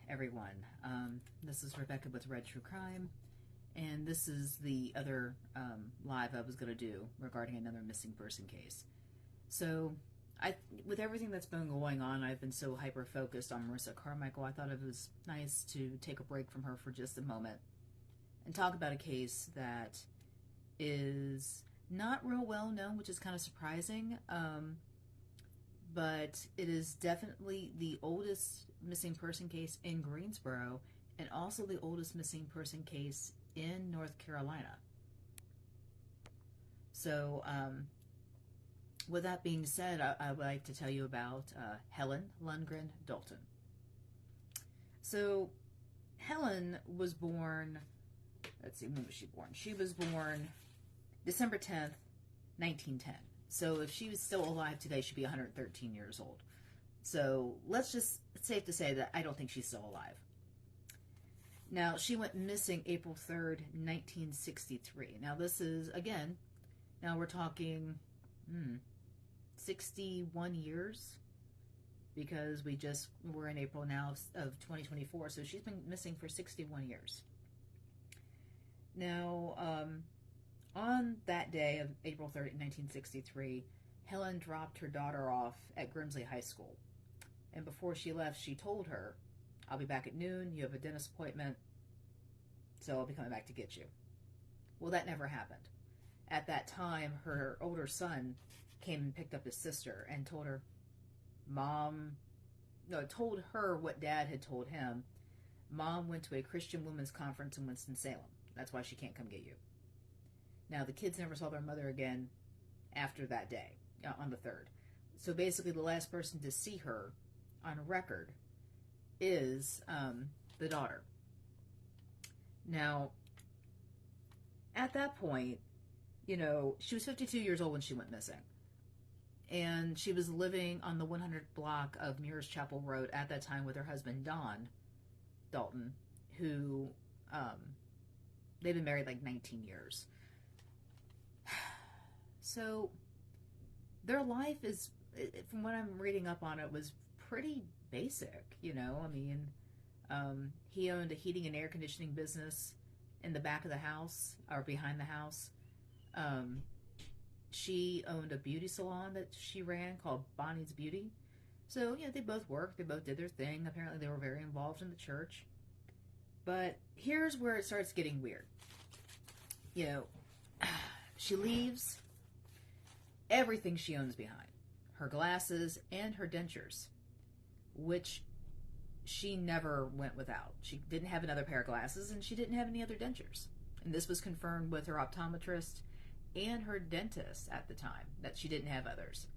everyone. This is Rebecca with Red True Crime, and this is the other live I was going to do regarding another missing person case. So, with everything that's been going on, I've been so hyper-focused on Marissa Carmichael, I thought it was nice to take a break from her for just a moment and talk about a case that is not real well known, which is kind of surprising. But it is definitely the oldest missing person case in Greensboro and also the oldest missing person case in North Carolina. So, with that being said, I would like to tell you about Helen Lundgren Dalton. So, Helen was born, let's see, when was she born? She was born December 10th, 1910. So if she was still alive today, she'd be 113 years old. So it's safe to say that I don't think she's still alive. Now, she went missing April 3rd, 1963. Now, this is, again, now we're talking 61 years, because we're in April now of 2024. So she's been missing for 61 years. Now, on that day of April 3rd, 1963, Helen dropped her daughter off at Grimsley High School. And before she left, she told her, "I'll be back at noon. You have a dentist appointment, so I'll be coming back to get you." Well, that never happened. At that time, her older son came and picked up his sister and told her, told her what Dad had told him. Mom went to a Christian women's conference in Winston-Salem. That's why she can't come get you. Now, the kids never saw their mother again after that day, on the 3rd. So basically, the last person to see her on record is the daughter. Now, at that point, she was 52 years old when she went missing. And she was living on the 100 block of Mears Chapel Road at that time with her husband, Dalton, who they've been married like 19 years. So their life is, from what I'm reading up on it, was pretty basic, he owned a heating and air conditioning business in the back of the house, or behind the house. She owned a beauty salon that she ran called Bonnie's Beauty. So, they both worked, they both did their thing. Apparently they were very involved in the church. But here's where it starts getting weird. She leaves everything she owns behind. Her glasses and her dentures, which she never went without. She didn't have another pair of glasses, and she didn't have any other dentures. And this was confirmed with her optometrist and her dentist at the time, that she didn't have others.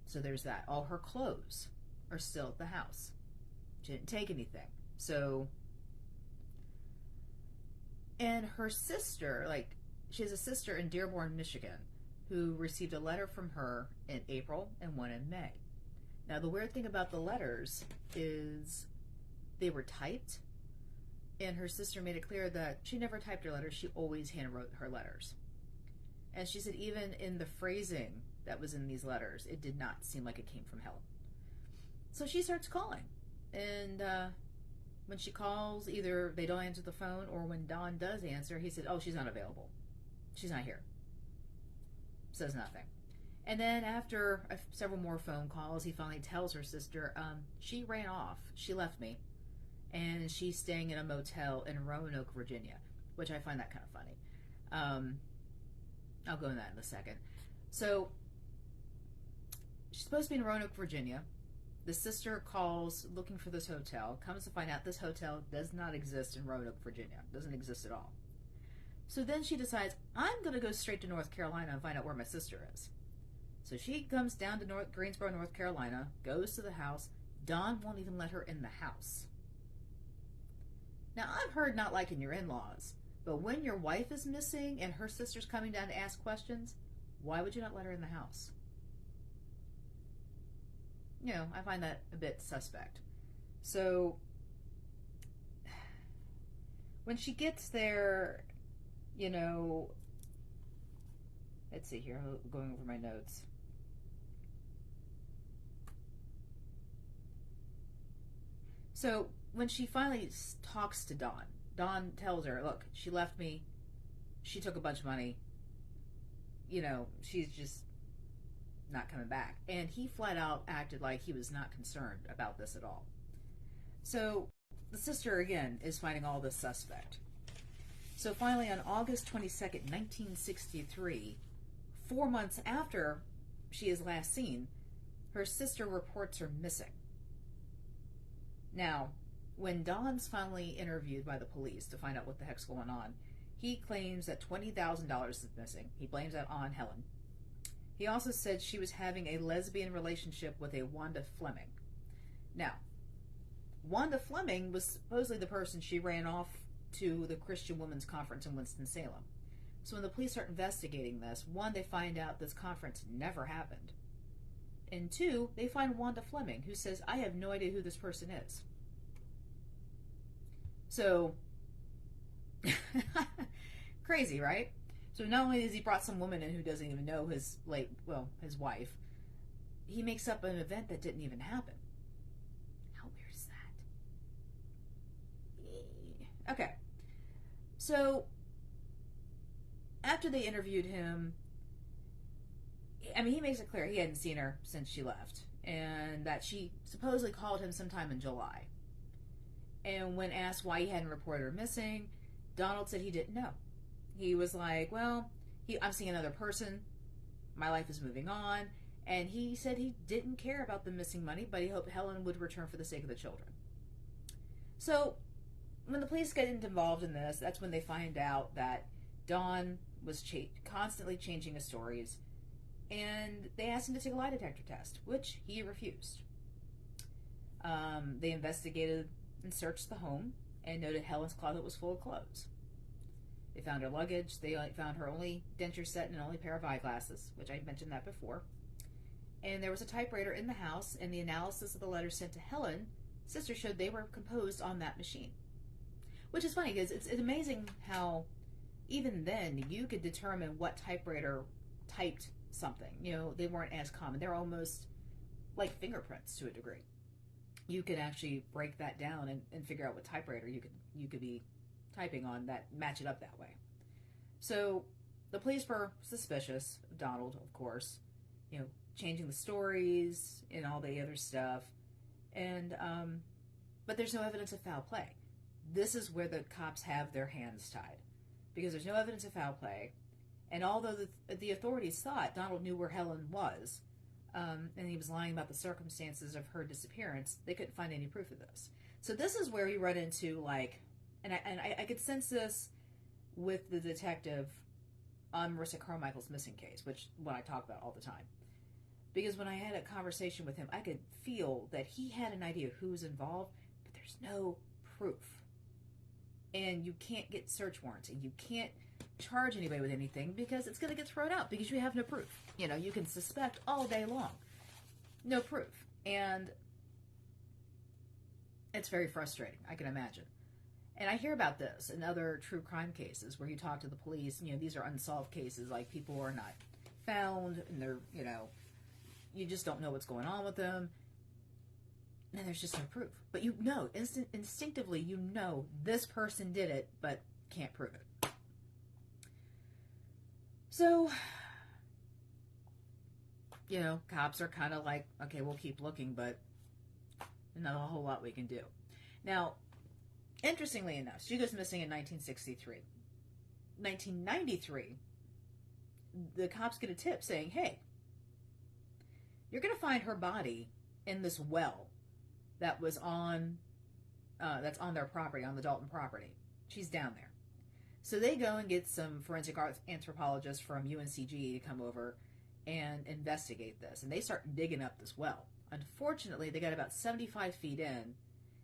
So there's that. All her clothes are still at the house. She didn't take anything. So, and her sister, she has a sister in Dearborn, Michigan, who received a letter from her in April and one in May. Now, the weird thing about the letters is they were typed, and her sister made it clear that she never typed her letters. She always handwrote her letters. And she said even in the phrasing that was in these letters, it did not seem like it came from Helen. So she starts calling. And when she calls, either they don't answer the phone, or when Don does answer, he said, "Oh, she's not available. She's not here." Says nothing. And then after several more phone calls, he finally tells her sister, she ran off. She left me. And she's staying in a motel in Roanoke, Virginia, which I find that kind of funny. I'll go into that in a second. So, she's supposed to be in Roanoke, Virginia. The sister calls looking for this hotel, comes to find out this hotel does not exist in Roanoke, Virginia. It doesn't exist at all. So then she decides, I'm going to go straight to North Carolina and find out where my sister is. So she comes down to Greensboro, North Carolina, goes to the house. Don won't even let her in the house. Now, I've heard not liking your in-laws, but when your wife is missing and her sister's coming down to ask questions, why would you not let her in the house? I find that a bit suspect. So, when she gets there, let's see here, I'm going over my notes. So when she finally talks to Dawn, Dawn tells her, look, she left me, she took a bunch of money, she's just not coming back. And he flat out acted like he was not concerned about this at all. So the sister, again, is finding all this suspect. So finally, on August 22nd, 1963, 4 months after she is last seen, her sister reports her missing. Now, when Don's finally interviewed by the police to find out what the heck's going on, he claims that $20,000 is missing. He blames that on Helen. He also said she was having a lesbian relationship with a Wanda Fleming. Now, Wanda Fleming was supposedly the person she ran off to the Christian Women's Conference in Winston-Salem. So when the police start investigating this, one, they find out this conference never happened. And two, they find Wanda Fleming, who says, I have no idea who this person is. So, crazy, right? So not only has he brought some woman in who doesn't even know his his wife, he makes up an event that didn't even happen. How weird is that? Okay. So, after they interviewed him, he makes it clear he hadn't seen her since she left, and that she supposedly called him sometime in July. And when asked why he hadn't reported her missing, Donald said he didn't know. He was like, well, I'm seeing another person, my life is moving on, and he said he didn't care about the missing money, but he hoped Helen would return for the sake of the children. So, when the police get involved in this, that's when they find out that Don was constantly changing his stories, and they asked him to take a lie detector test, which he refused. They investigated and searched the home and noted Helen's closet was full of clothes. They found her luggage. They found her only denture set and only pair of eyeglasses, which I mentioned that before. And there was a typewriter in the house, and the analysis of the letters sent to Helen, sister, showed they were composed on that machine. Which is funny, because it's amazing how even then you could determine what typewriter typed something. They weren't as common. They're almost like fingerprints to a degree. You could actually break that down and figure out what typewriter you could be typing on that match it up that way. So the police were suspicious of Donald, of course, changing the stories and all the other stuff, and but there's no evidence of foul play. This is where the cops have their hands tied, because there's no evidence of foul play, and although the authorities thought Donald knew where Helen was, and he was lying about the circumstances of her disappearance, they couldn't find any proof of this. So this is where you run into, and I could sense this with the detective on Marissa Carmichael's missing case, which what I talk about all the time. Because when I had a conversation with him, I could feel that he had an idea of who was involved, but there's no proof. And you can't get search warrants, and you can't charge anybody with anything because it's going to get thrown out because you have no proof. You can suspect all day long. No proof. And it's very frustrating, I can imagine. And I hear about this in other true crime cases where you talk to the police, these are unsolved cases, like people are not found, and they're, you just don't know what's going on with them, and there's just no proof. But instinctively, this person did it, but can't prove it. So, cops are kind of like, okay, we'll keep looking, but not a whole lot we can do. Now, interestingly enough, she goes missing in 1963. 1993, the cops get a tip saying, hey, you're going to find her body in this well that was that's on their property, on the Dalton property. She's down there. So they go and get some forensic anthropologists from UNCG to come over and investigate this. And they start digging up this well. Unfortunately, they got about 75 feet in,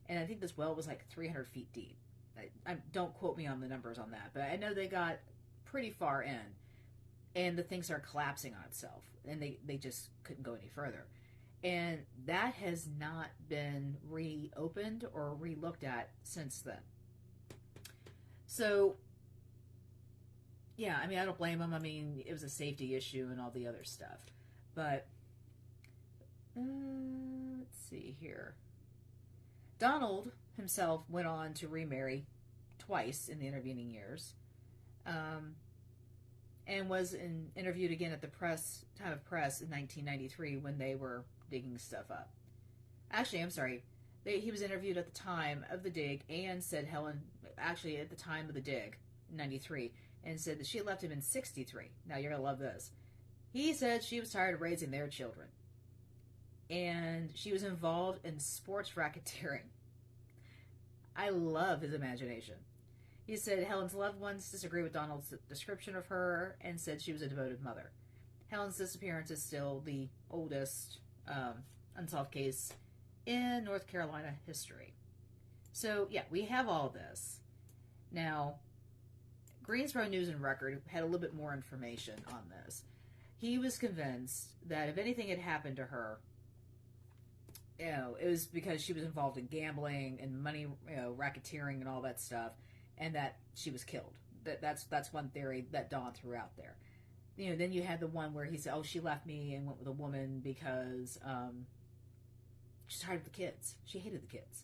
and I think this well was like 300 feet deep. Don't quote me on the numbers on that, but I know they got pretty far in, and the thing started collapsing on itself, and they just couldn't go any further. And that has not been reopened or re-looked at since then. So, yeah, I don't blame them. It was a safety issue and all the other stuff. But, let's see here. Donald himself went on to remarry twice in the intervening years, and was interviewed again at the time of press in 1993 when they were digging stuff up. Actually, I'm sorry. He was interviewed at the time of the dig and said Helen, actually at the time of the dig, in 93, and said that she had left him in 63. Now you're going to love this. He said she was tired of raising their children. And she was involved in sports racketeering. I love his imagination. He said Helen's loved ones disagree with Donald's description of her and said she was a devoted mother. Helen's disappearance is still the oldest unsolved case in North Carolina history. So, yeah, we have all this. Now, Greensboro News and Record had a little bit more information on this. He was convinced that if anything had happened to her, it was because she was involved in gambling and money, racketeering and all that stuff, and that she was killed. That's one theory that Don threw out there. Then you had the one where he said, "Oh, she left me and went with a woman because she's tired of the kids. She hated the kids."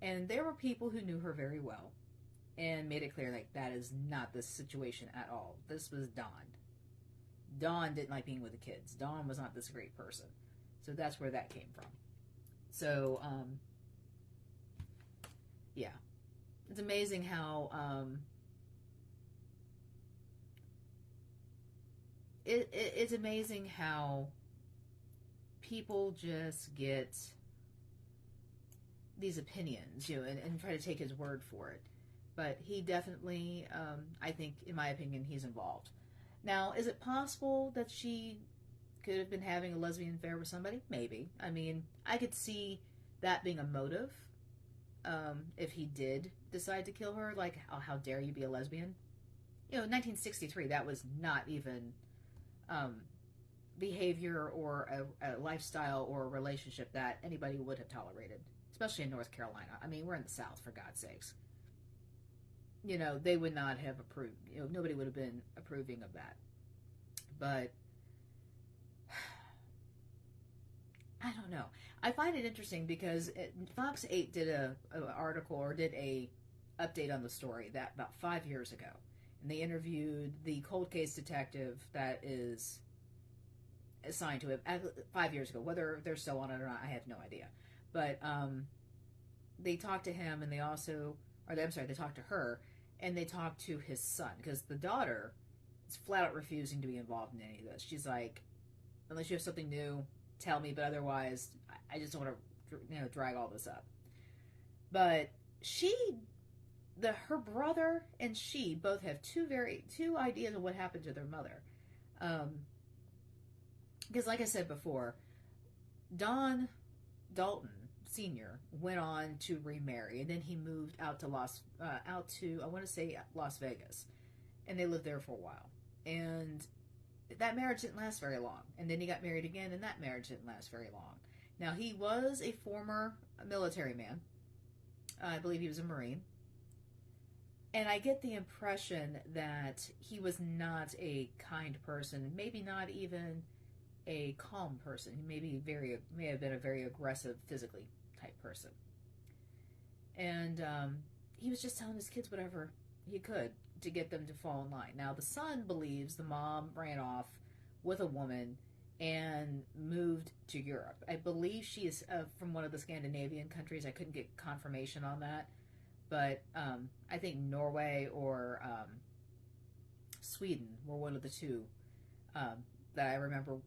And there were people who knew her very well and made it clear like that is not the situation at all. This was Don. Don didn't like being with the kids. Don was not this great person. So that's where that came from. So, yeah. It's amazing how it's amazing how people just get these opinions, and try to take his word for it. But he definitely, I think, in my opinion, he's involved. Now, is it possible that she could have been having a lesbian affair with somebody? Maybe. I mean, I could see that being a motive. If he did decide to kill her, like, oh, how dare you be a lesbian? 1963, that was not even behavior or a lifestyle or a relationship that anybody would have tolerated, especially in North Carolina. I mean, we're in the South, for God's sakes. They would not have approved, nobody would have been approving of that. But I don't know. I find it interesting because Fox 8 did an article or did a update on the story that about 5 years ago. And they interviewed the cold case detective that is assigned to it 5 years ago. Whether they're still on it or not, I have no idea. But they talked to him, and they talked to her, and they talked to his son, because the daughter is flat out refusing to be involved in any of this. She's like, unless you have something new, tell me, but otherwise, I just don't want to, drag all this up. But her brother and she both have two ideas of what happened to their mother. Because, like I said before, Dalton Sr. went on to remarry, and then he moved out to I want to say Las Vegas, and they lived there for a while. And that marriage didn't last very long. And then he got married again, and that marriage didn't last very long. Now, he was a former military man. I believe he was a Marine. And I get the impression that he was not a kind person, maybe not even a calm person. He may have been a very aggressive, physically type person. And he was just telling his kids whatever he could to get them to fall in line. Now, the son believes the mom ran off with a woman and moved to Europe. I believe she is from one of the Scandinavian countries. I couldn't get confirmation on that. But I think Norway or Sweden were one of the two that I remember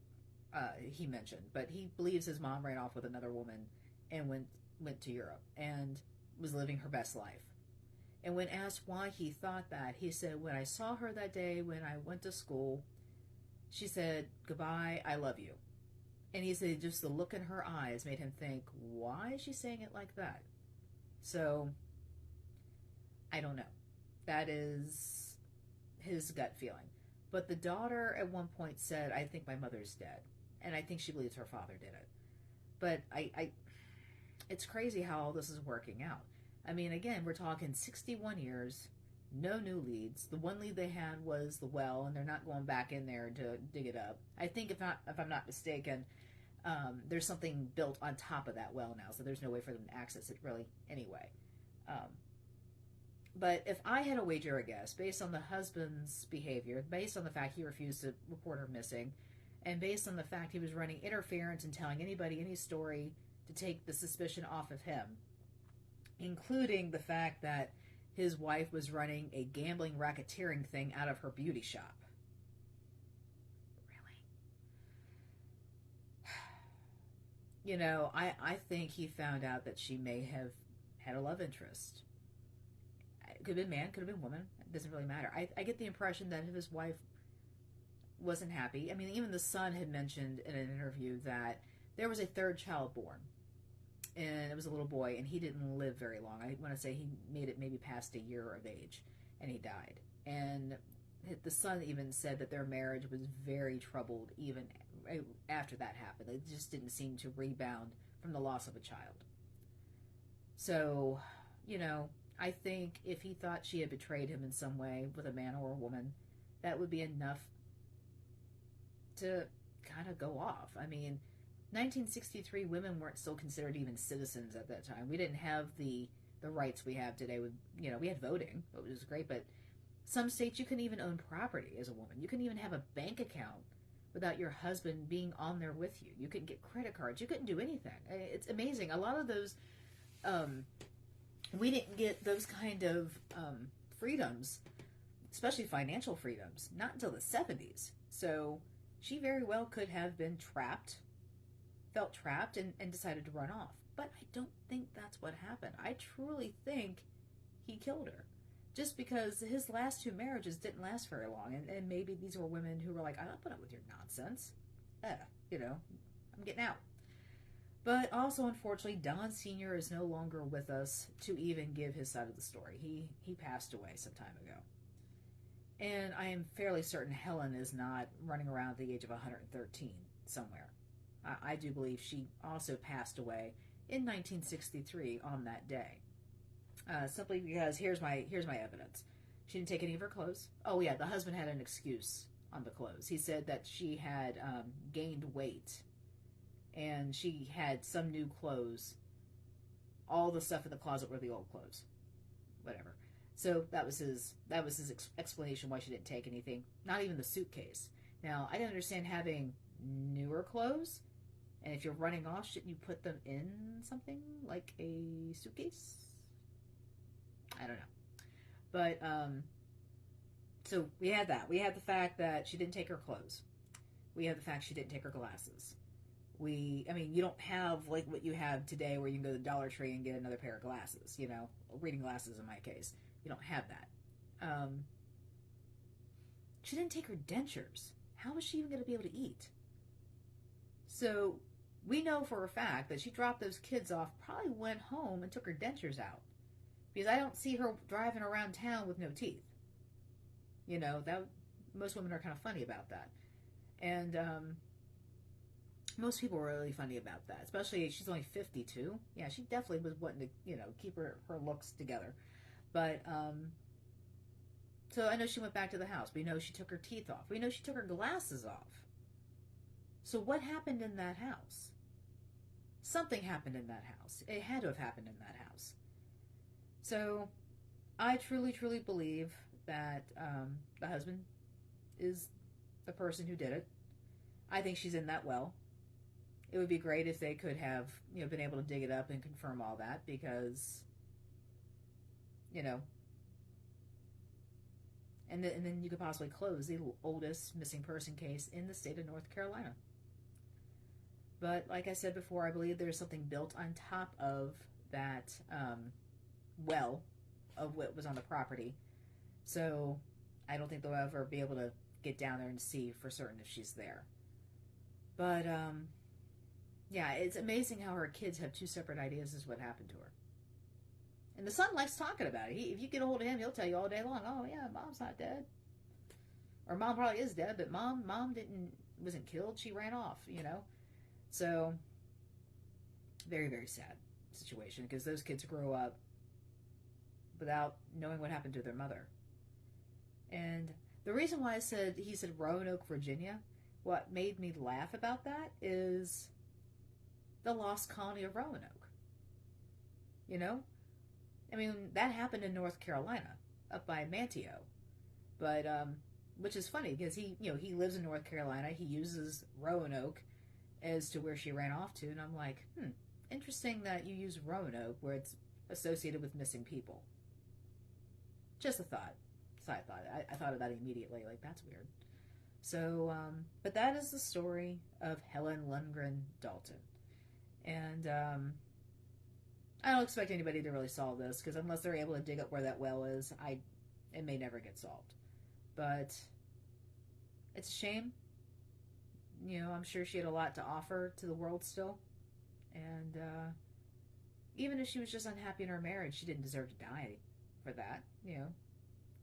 he mentioned. But he believes his mom ran off with another woman and went to Europe and was living her best life. And when asked why he thought that, he said, when I saw her that day when I went to school, she said, "Goodbye, I love you." And he said just the look in her eyes made him think, why is she saying it like that? So, I don't know. That is his gut feeling. But the daughter at one point said, I think my mother's dead. And I think she believes her father did it. But it's crazy how all this is working out. I mean, again, we're talking 61 years, no new leads. The one lead they had was the well, and they're not going back in there to dig it up. I think, if I'm not mistaken, There's something built on top of that well now, so there's no way for them to access it really anyway. Um, but if I had a wager a guess, based on the husband's behavior, based on the fact he refused to report her missing, and based on the fact he was running interference and telling anybody any story to take the suspicion off of him, including the fact that his wife was running a gambling racketeering thing out of her beauty shop. Really? You know, I think he found out that she may have had a love interest. It could have been man, could have been woman. It doesn't really matter. I get the impression that if his wife wasn't happy, I mean, even the son had mentioned in an interview that there was a third child born, and it was a little boy, and he didn't live very long. I want to say he made it maybe past a year of age, and he died. And the son even said that their marriage was very troubled even after that happened. It just didn't seem to rebound from the loss of a child. So, you know, I think if he thought she had betrayed him in some way with a man or a woman, that would be enough to kind of go off. I mean, 1963, women weren't still considered even citizens at that time. We didn't have the rights we have today. With, you know, we had voting, which was great, but some states you couldn't even own property as a woman. You couldn't even have a bank account without your husband being on there with you. You couldn't get credit cards. You couldn't do anything. It's amazing. A lot of those, we didn't get those kind of freedoms, especially financial freedoms, not until the 70s. So she very well could have been trapped, felt trapped, and decided to run off. But I don't think that's what happened. I truly think he killed her. Just because his last two marriages didn't last very long. And maybe these were women who were like, I don't put up with your nonsense. You know, I'm getting out. But also, unfortunately, Don Sr. is no longer with us to even give his side of the story. He passed away some time ago. And I am fairly certain Helen is not running around at the age of 113 somewhere. I do believe she also passed away in 1963 on that day. Simply because here's my evidence. She didn't take any of her clothes. Oh yeah, the husband had an excuse on the clothes. He said that she had gained weight, and she had some new clothes. All the stuff in the closet were the old clothes. Whatever. So that was his explanation why she didn't take anything. Not even the suitcase. Now I can understand having newer clothes, and if you're running off, shouldn't you put them in something like a suitcase? I don't know. But, so we had that. We had the fact that she didn't take her clothes. We had the fact she didn't take her glasses. I mean, you don't have like what you have today where you can go to the Dollar Tree and get another pair of glasses, you know, reading glasses in my case. You don't have that. She didn't take her dentures. How was she even going to be able to eat? So we know for a fact that she dropped those kids off, probably went home and took her dentures out. Because I don't see her driving around town with no teeth. You know, that most women are kind of funny about that. And most people are really funny about that. Especially, she's only 52. Yeah, she definitely was wanting to, you know, keep her looks together. But, so I know she went back to the house. We know she took her teeth off. We know she took her glasses off. So what happened in that house? Something happened in that house. It had to have happened in that house. So I truly, truly believe that the husband is the person who did it. I think she's in that well. It would be great if they could have, you know, been able to dig it up and confirm all that, because, you know, and then you could possibly close the oldest missing person case in the state of North Carolina. But like I said before, I believe there's something built on top of that well of what was on the property. So I don't think they'll ever be able to get down there and see for certain if she's there. But yeah, it's amazing how her kids have two separate ideas as what happened to her. And the son likes talking about it. If you get a hold of him, he'll tell you all day long, oh yeah, mom's not dead. Or mom probably is dead, but mom wasn't killed, she ran off, you know. So very, very sad situation, because those kids grow up without knowing what happened to their mother. And the reason why he said Roanoke, Virginia, what made me laugh about that is the lost colony of Roanoke. You know? I mean, that happened in North Carolina, up by Manteo. But, which is funny because he lives in North Carolina. He uses Roanoke as to where she ran off to. And I'm like, interesting that you use Roanoke where it's associated with missing people. Just a thought. Side thought. I thought of that immediately. Like, that's weird. So, but that is the story of Helen Lundgren Dalton. And I don't expect anybody to really solve this, because unless they're able to dig up where that well is, it may never get solved. But it's a shame. I'm sure she had a lot to offer to the world still. And even if she was just unhappy in her marriage, she didn't deserve to die for that.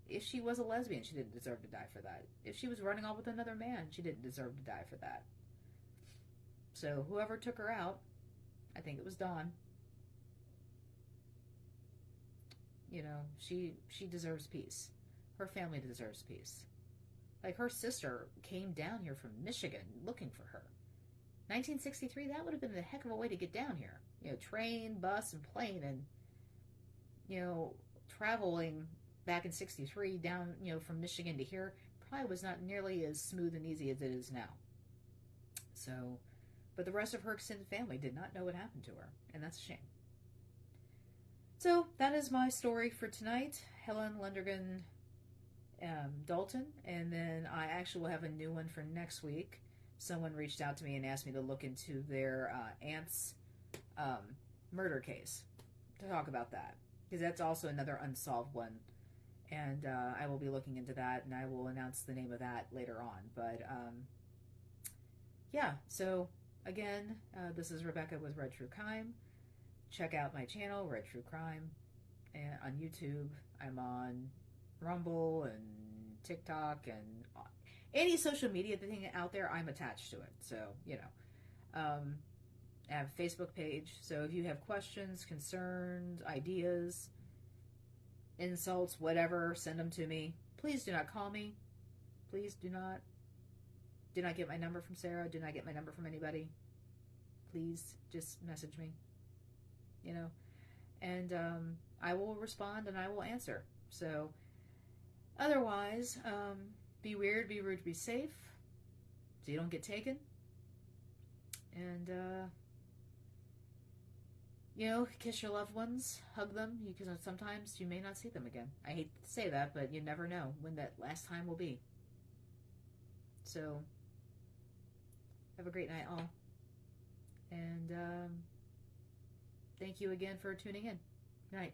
If she was a lesbian, she didn't deserve to die for that. If she was running off with another man, she didn't deserve to die for that. So whoever took her out, I think it was Dawn. She deserves peace. Her family deserves peace. Like, her sister came down here from Michigan looking for her. 1963, that would have been a heck of a way to get down here. Train, bus, and plane, and, traveling back in 63 down, from Michigan to here probably was not nearly as smooth and easy as it is now. So, but the rest of her extended family did not know what happened to her, and that's a shame. So that is my story for tonight, Helen Lundgren Dalton, and then I actually will have a new one for next week. Someone reached out to me and asked me to look into their aunt's murder case, to talk about that, because that's also another unsolved one, and I will be looking into that, and I will announce the name of that later on. But yeah, so again, this is Rebecca with Red True Crime. Check out my channel, Red True Crime, and on YouTube. I'm on Rumble and TikTok and any social media thing out there. I'm attached to it, so I have a Facebook page. So if you have questions, concerns, ideas, insults, whatever, send them to me. Please do not call me. Please do not get my number from Sarah. Do not get my number from anybody. Please just message me. And I will respond and I will answer. So otherwise, be weird, be rude, be safe, so you don't get taken. And kiss your loved ones, hug them, because sometimes you may not see them again. I hate to say that, but you never know when that last time will be. So have a great night, all. And thank you again for tuning in. Good night.